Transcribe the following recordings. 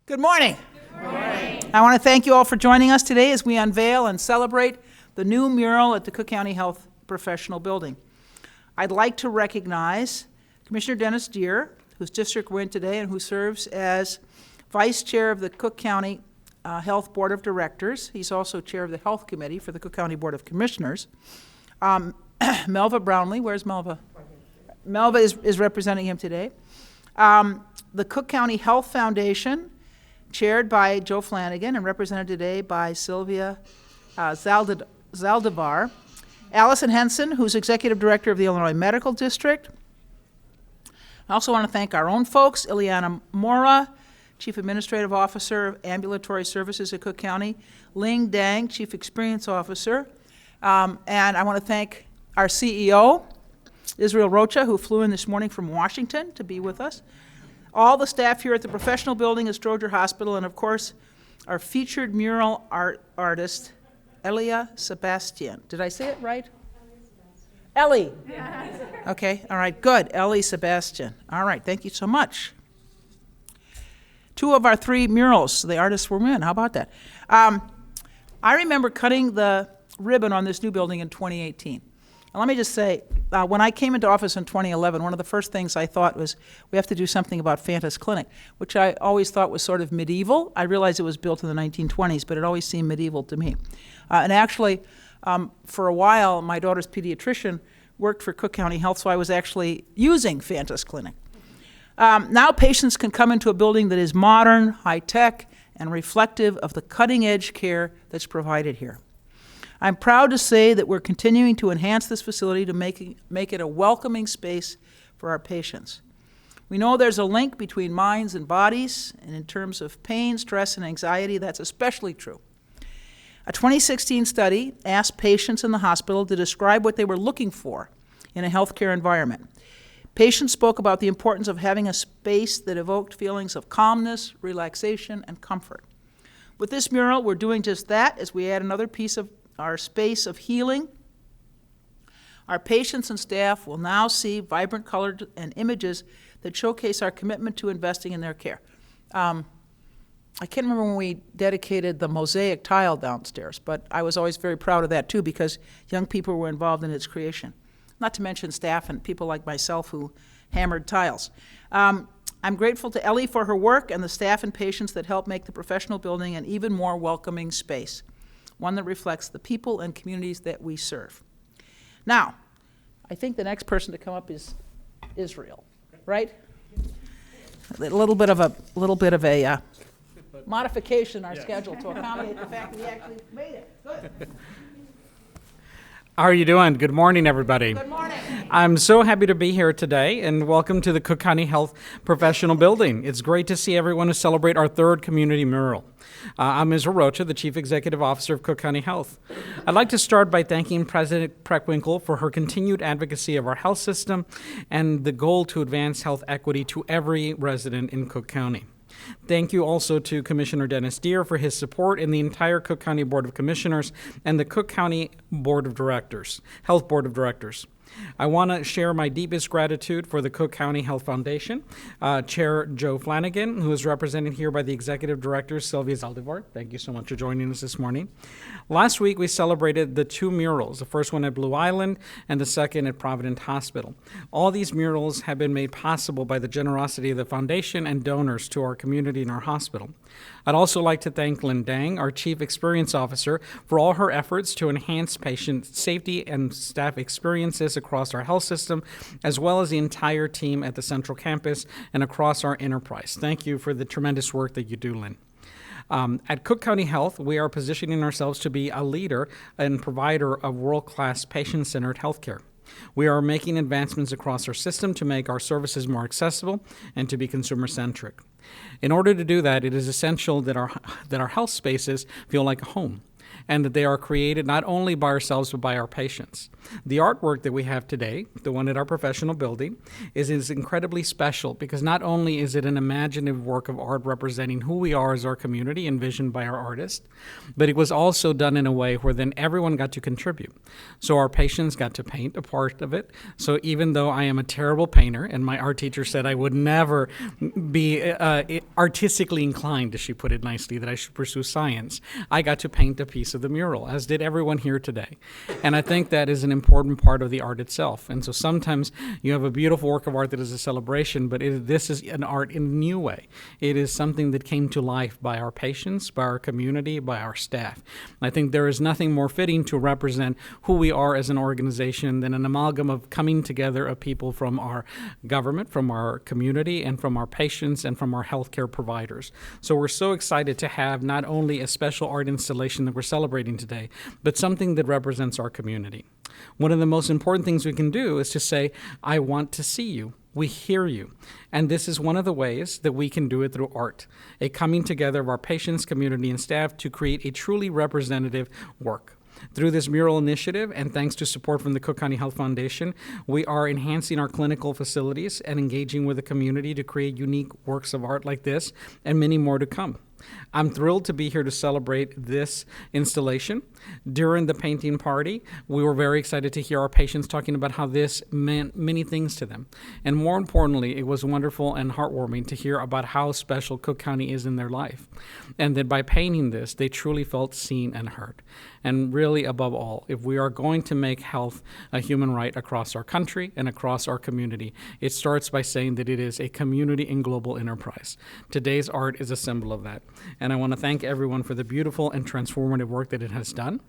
Good morning. Good morning. I want to thank you all for joining us today as we unveil and celebrate the new mural at the Cook County Health Professional Building. I'd like to recognize Commissioner Dennis Deere, whose district we're in today and who serves as Vice Chair of the Cook County Health Board of Directors. He's also Chair of the Health Committee for the Cook County Board of Commissioners. Melva Brownlee, where's Melva? Melva is representing him today. The Cook County Health Foundation, chaired by Joe Flanagan and represented today by Sylvia Zaldivar. Allyson Hansen, who's Executive Director of the Illinois Medical District. I also want to thank our own folks, Ileana Mora, Chief Administrative Officer of Ambulatory Services at Cook County, Ling Dang, Chief Experience Officer, and I want to thank our CEO, Israel Rocha, who flew in this morning from Washington to be with us, all the staff here at the Professional Building at Stroger Hospital, and of course, our featured mural artist, Elli Sebastian. Did I say it right? Elli. Yes. Okay, all right, good. Elli Sebastian. All right, thank you so much. 2 of our 3 murals, the artists were men. How about that? I remember cutting the ribbon on this new building in 2018. And let me just say, when I came into office in 2011, one of the first things I thought was we have to do something about Fanta's Clinic, which I always thought was sort of medieval. I realized it was built in the 1920s, but it always seemed medieval to me. And actually, for a while, my daughter's pediatrician worked for Cook County Health, so I was actually using Fanta's Clinic. Now patients can come into a building that is modern, high-tech, and reflective of the cutting-edge care that's provided here. I'm proud to say that we're continuing to enhance this facility to make it a welcoming space for our patients. We know there's a link between minds and bodies, and in terms of pain, stress, and anxiety, that's especially true. A 2016 study asked patients in the hospital to describe what they were looking for in a healthcare environment. Patients spoke about the importance of having a space that evoked feelings of calmness, relaxation, and comfort. With this mural, we're doing just that as we add another piece of our space of healing. Our patients and staff will now see vibrant colors and images that showcase our commitment to investing in their care. I can't remember when we dedicated the mosaic tile downstairs, but I was always very proud of that too because young people were involved in its creation. Not to mention staff and people like myself who hammered tiles. I'm grateful to Elli for her work and the staff and patients that help make the professional building an even more welcoming space, one that reflects the people and communities that we serve. Now, I think the next person to come up is Israel, right? A little bit of a modification in our schedule to accommodate the fact that we actually made it. Good. How are you doing? Good morning, everybody. Good morning. I'm so happy to be here today, and welcome to the Cook County Health Professional Building. It's great to see everyone to celebrate our 3rd community mural. I'm Israel Rocha, the Chief Executive Officer of Cook County Health. I'd like to start by thanking President Preckwinkle for her continued advocacy of our health system and the goal to advance health equity to every resident in Cook County. Thank you also to Commissioner Dennis Deere for his support and the entire Cook County Board of Commissioners and the Cook County Board of Directors, Health Board of Directors. I want to share my deepest gratitude for the Cook County Health Foundation, Chair Joe Flanagan, who is represented here by the Executive Director, Sylvia Zaldivar. Thank you so much for joining us this morning. Last week, we celebrated the 2 murals, the first one at Blue Island and the second at Provident Hospital. All these murals have been made possible by the generosity of the foundation and donors to our community and our hospital. I'd also like to thank Lynn Dang, our Chief Experience Officer, for all her efforts to enhance patient safety and staff experiences across our health system, as well as the entire team at the Central Campus and across our enterprise. Thank you for the tremendous work that you do, Lynn. At Cook County Health, we are positioning ourselves to be a leader and provider of world-class patient-centered healthcare. We are making advancements across our system to make our services more accessible and to be consumer-centric. In order to do that, it is essential that our health spaces feel like a home. and that they are created not only by ourselves but by our patients. The artwork that we have today, the one at our professional building, is incredibly special because not only is it an imaginative work of art representing who we are as our community, envisioned by our artist, but it was also done in a way where then everyone got to contribute. So our patients got to paint a part of it. So even though I am a terrible painter, and my art teacher said I would never be artistically inclined, as she put it nicely, that I should pursue science, I got to paint a piece of the mural, as did everyone here today. And I think that is an important part of the art itself. And so sometimes you have a beautiful work of art that is a celebration, but this is an art in a new way. It is something that came to life by our patients, by our community, by our staff. I think there is nothing more fitting to represent who we are as an organization than an amalgam of coming together of people from our government, from our community, and from our patients, and from our healthcare providers. So we're so excited to have not only a special art installation that we're celebrating today, but something that represents our community. One of the most important things we can do is to say, I want to see you. We hear you. And this is one of the ways that we can do it through art, a coming together of our patients, community, and staff to create a truly representative work. Through this mural initiative, and thanks to support from the Cook County Health Foundation, we are enhancing our clinical facilities and engaging with the community to create unique works of art like this and many more to come. I'm thrilled to be here to celebrate this installation. During the painting party, we were very excited to hear our patients talking about how this meant many things to them. And more importantly, it was wonderful and heartwarming to hear about how special Cook County is in their life. And that by painting this, they truly felt seen and heard. And really, above all, if we are going to make health a human right across our country and across our community, it starts by saying that it is a community and global enterprise. Today's art is a symbol of that. And I want to thank everyone for the beautiful and transformative work that it has done.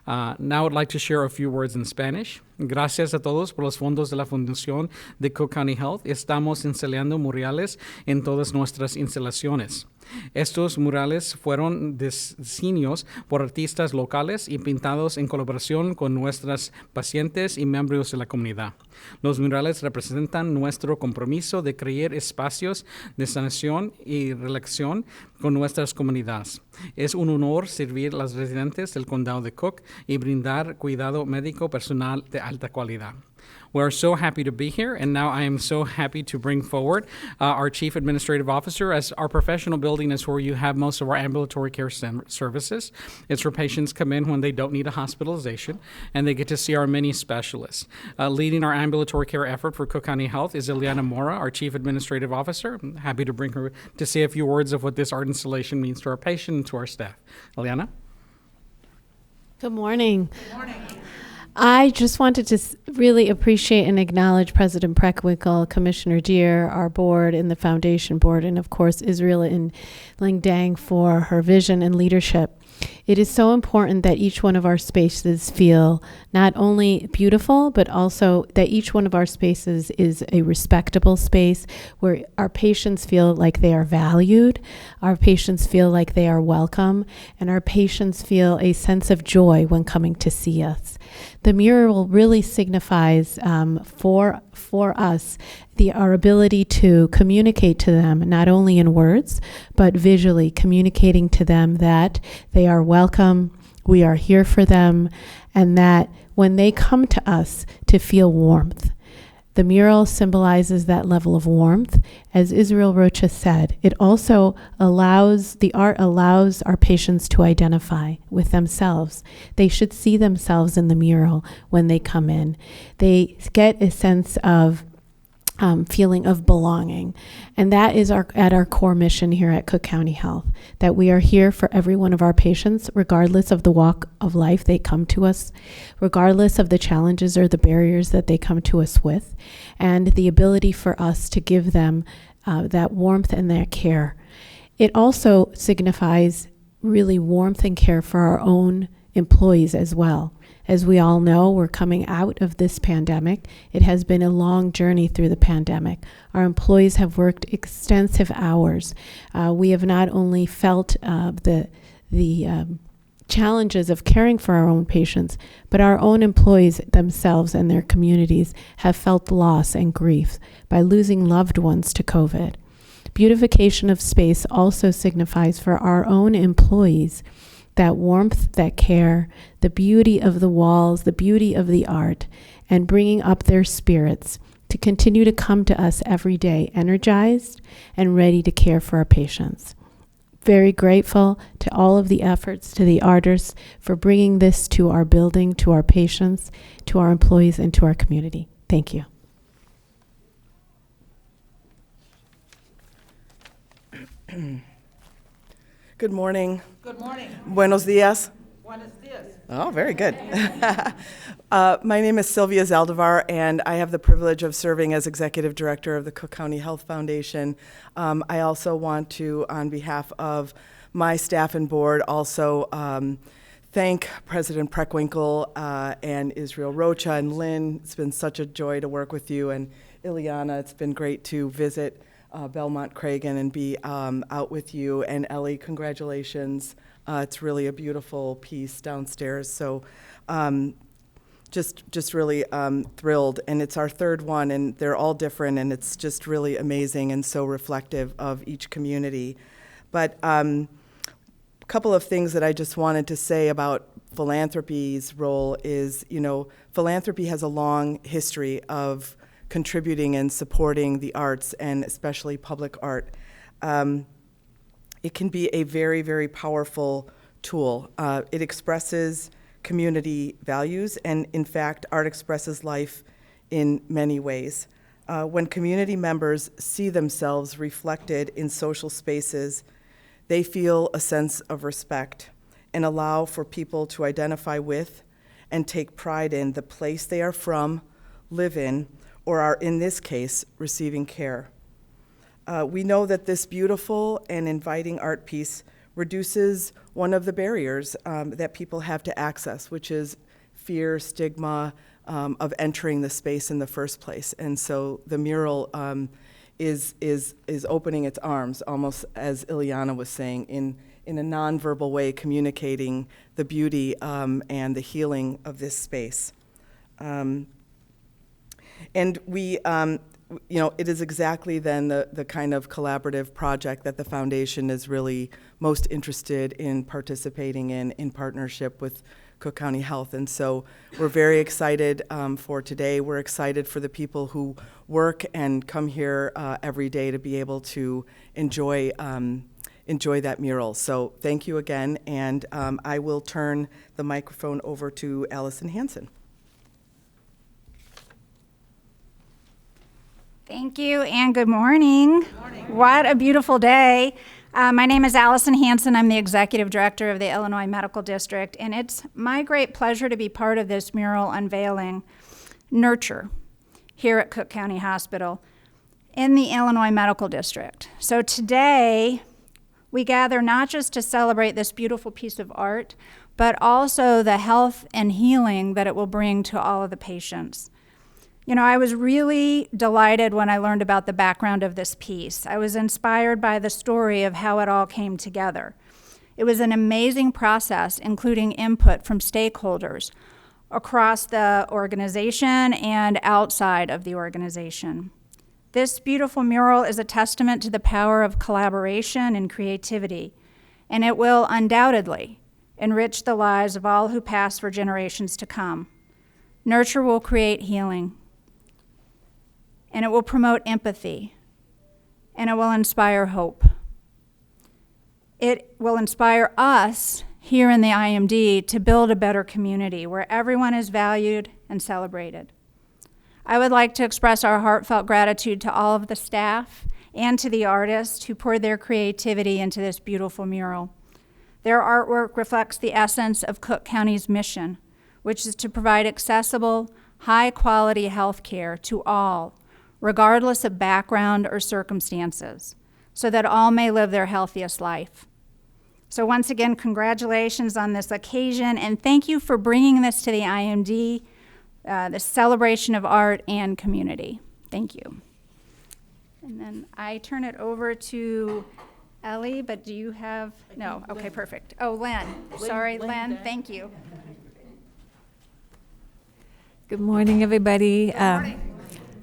Now I'd like to share a few words in Spanish. Gracias a todos por los fondos de la Fundación de Cook County Health. Estamos instalando murales en todas nuestras instalaciones. Estos murales fueron diseñados por artistas locales y pintados en colaboración con nuestros pacientes y miembros de la comunidad. Los murales representan nuestro compromiso de crear espacios de sanación y relación con nuestras comunidades. Es un honor servir a los residentes del condado de Cook y brindar cuidado médico personal de alta calidad. We're so happy to be here, and now I am so happy to bring forward our Chief Administrative Officer. As our professional building is where you have most of our ambulatory care services. It's where patients come in when they don't need a hospitalization, and they get to see our many specialists. Leading our ambulatory care effort for Cook County Health is Eliana Mora, our Chief Administrative Officer. I'm happy to bring her to say a few words of what this art installation means to our patient and to our staff. Eliana? Good morning. Good morning. I just wanted to really appreciate and acknowledge President Preckwinkle, Commissioner Deere, our board, and the foundation board, and of course Israel and Langdang for her vision and leadership. It is so important that each one of our spaces feel not only beautiful, but also that each one of our spaces is a respectable space where our patients feel like they are valued, our patients feel like they are welcome, and our patients feel a sense of joy when coming to see us. The mural really signifies for us our ability to communicate to them, not only in words, but visually communicating to them that they are welcome, we are here for them, and that when they come to us to feel warmth. The mural symbolizes that level of warmth. As Israel Rocha said, it also the art allows our patients to identify with themselves. They should see themselves in the mural when they come in. They get a sense of feeling of belonging. And that is at our core mission here at Cook County Health, that we are here for every one of our patients, regardless of the walk of life they come to us, regardless of the challenges or the barriers that they come to us with, and the ability for us to give them that warmth and that care. It also signifies really warmth and care for our own employees as well. As we all know, we're coming out of this pandemic. It has been a long journey through the pandemic. Our employees have worked extensive hours. We have not only felt the challenges of caring for our own patients, but our own employees themselves and their communities have felt loss and grief by losing loved ones to COVID. Beautification of space also signifies for our own employees that warmth, that care, the beauty of the walls, the beauty of the art, and bringing up their spirits to continue to come to us every day, energized and ready to care for our patients. Very grateful to all of the efforts, to the artists for bringing this to our building, to our patients, to our employees, and to our community. Thank you. Good morning. Good morning. Buenos dias. Buenos dias. Oh, very good. My name is Sylvia Zaldivar, and I have the privilege of serving as Executive Director of the Cook County Health Foundation. I also want to, on behalf of my staff and board, also thank President Preckwinkle and Israel Rocha and Lynn. It's been such a joy to work with you, and Ileana, it's been great to visit Belmont Cragen and be out with you. And Elli, congratulations. It's really a beautiful piece downstairs. So just really thrilled. And it's our third one, and they're all different, and it's just really amazing and so reflective of each community. But a couple of things that I just wanted to say about philanthropy's role is, philanthropy has a long history of contributing and supporting the arts, and especially public art. It can be a very, very powerful tool. It expresses community values, and in fact, art expresses life in many ways. When community members see themselves reflected in social spaces, they feel a sense of respect and allow for people to identify with and take pride in the place they are from, live in, or are, in this case, receiving care. We know that this beautiful and inviting art piece reduces one of the barriers that people have to access, which is fear, stigma of entering the space in the first place. And so the mural is opening its arms, almost as Ileana was saying, in a nonverbal way, communicating the beauty and the healing of this space. And we, it is exactly then the kind of collaborative project that the foundation is really most interested in participating in partnership with Cook County Health. And so we're very excited for today. We're excited for the people who work and come here every day to be able to enjoy that mural. So thank you again, and I will turn the microphone over to Allyson Hansen. Thank you, and good morning. Good morning. What a beautiful day. My name is Allyson Hansen. I'm the Executive Director of the Illinois Medical District, and it's my great pleasure to be part of this mural unveiling, Nurture, here at Cook County Hospital in the Illinois Medical District. So today, we gather not just to celebrate this beautiful piece of art, but also the health and healing that it will bring to all of the patients. I was really delighted when I learned about the background of this piece. I was inspired by the story of how it all came together. It was an amazing process, including input from stakeholders across the organization and outside of the organization. This beautiful mural is a testament to the power of collaboration and creativity, and it will undoubtedly enrich the lives of all who pass for generations to come. Nurture will create healing, and it will promote empathy, and it will inspire hope. It will inspire us here in the IMD to build a better community where everyone is valued and celebrated. I would like to express our heartfelt gratitude to all of the staff and to the artists who poured their creativity into this beautiful mural. Their artwork reflects the essence of Cook County's mission, which is to provide accessible, high-quality health care to all, regardless of background or circumstances, so that all may live their healthiest life. So once again, congratulations on this occasion, and thank you for bringing this to the IMD, the celebration of art and community. Thank you. And then I turn it over to Elli, but do you have, no, okay, perfect. Oh, Lynn, sorry, Lynn, thank you. Good morning, everybody. Good morning.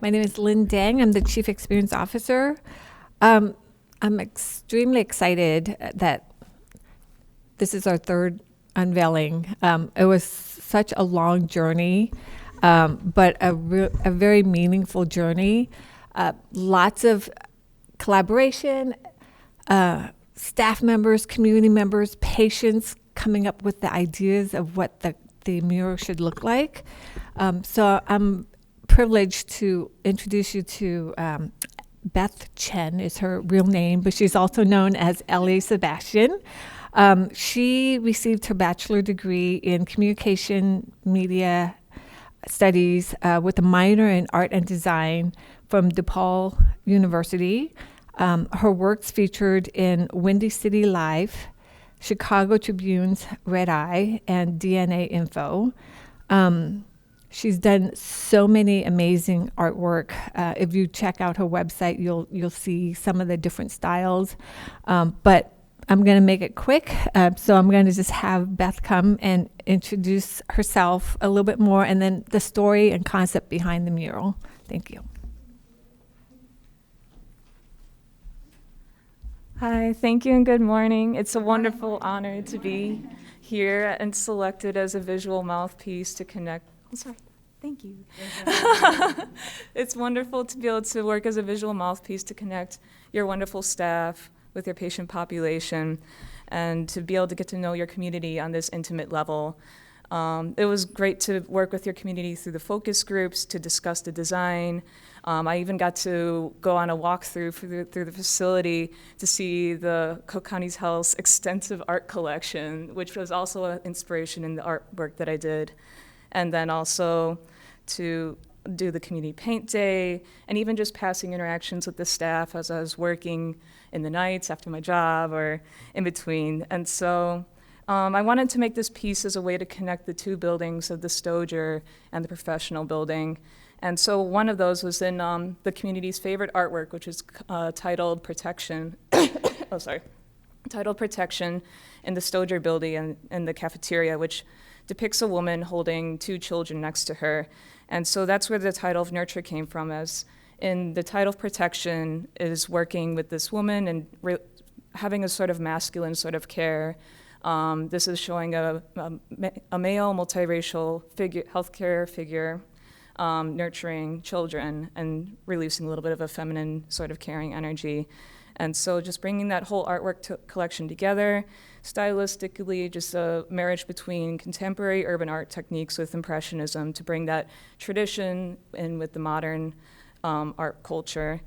My name is Lynn Dang. I'm the Chief Experience Officer. I'm extremely excited that This is our third unveiling. It was such a long journey, but a very meaningful journey. Lots of collaboration, staff members, community members, patients coming up with the ideas of what the mural should look like. So I'm privileged to introduce you to Beth Chen is her real name, but she's also known as Elli Sebastian. She received her bachelor degree in communication media studies with a minor in art and design from DePaul University. Her works featured in Windy City Live, Chicago Tribune's Red Eye, and DNA Info. She's done so many amazing artwork. If you check out her website, you'll see some of the different styles. But I'm going to make it quick, so I'm going to just have Beth come and introduce herself a little bit more, and then the story and concept behind the mural. Thank you. Hi, thank you and good morning. It's a wonderful honor to be here and selected as a visual mouthpiece to connect. Oh, sorry. Thank you. It's wonderful to be able to work as a visual mouthpiece to connect your wonderful staff with your patient population and to be able to get to know your community on this intimate level. It was great to work with your community through the focus groups to discuss the design. I even got to go on a walkthrough through the facility to see the Cook County Health's extensive art collection, which was also an inspiration in the artwork that I did. And then also to do the community paint day, and even just passing interactions with the staff as I was working in the nights after my job or in between. And so I wanted to make this piece as a way to connect the two buildings of the Stoger and the professional building. And so one of those was in the community's favorite artwork, which is titled Protection. Oh, sorry. Titled Protection in the Stoger building and in the cafeteria, which depicts a woman holding two children next to her. And so that's where the title of Nurture came from, as in the title of Protection is working with this woman and having a sort of masculine sort of care. This is showing a male multiracial healthcare figure nurturing children and releasing a little bit of a feminine sort of caring energy. And so just bringing that whole artwork collection together, stylistically, just a marriage between contemporary urban art techniques with Impressionism to bring that tradition in with the modern art culture.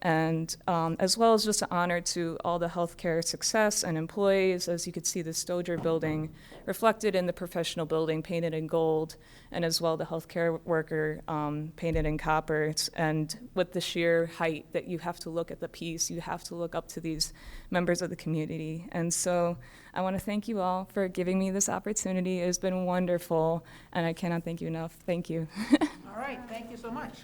And as well as just an honor to all the healthcare success and employees, as you could see the Stoger building reflected in the professional building painted in gold, and as well the healthcare worker painted in copper. And with the sheer height that you have to look at the piece, you have to look up to these members of the community. And so I want to thank you all for giving me this opportunity. It's been wonderful, and I cannot thank you enough. Thank you. All right, thank you so much.